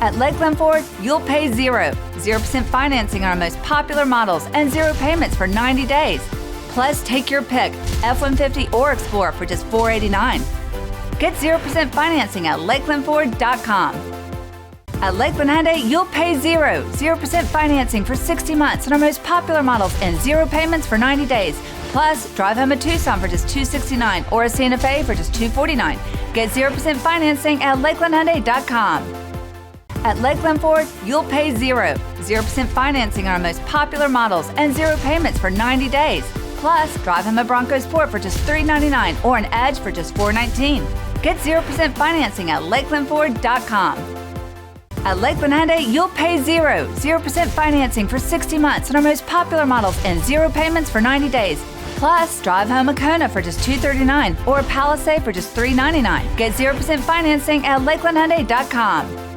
At Lakeland Ford, you'll pay zero. 0% financing on our most popular models and zero payments for 90 days. Plus, take your pick, F-150 or Explorer for just $489. Get 0% financing at LakelandFord.com. At Lakeland Hyundai, you'll pay zero. 0% financing for 60 months on our most popular models and zero payments for 90 days. Plus, drive home a Tucson for just $269 or a Santa Fe for just $249. Get 0% financing at LakelandHyundai.com. At Lakeland Ford, you'll pay zero. 0% financing on our most popular models and zero payments for 90 days. Plus, drive home a Bronco Sport for just $399 or an Edge for just $419. Get 0% financing at LakelandFord.com. At Lakeland Hyundai, you'll pay zero. 0% financing for 60 months on our most popular models and zero payments for 90 days. Plus, drive home a Kona for just $239 or a Palisade for just $399. Get 0% financing at LakelandHyundai.com.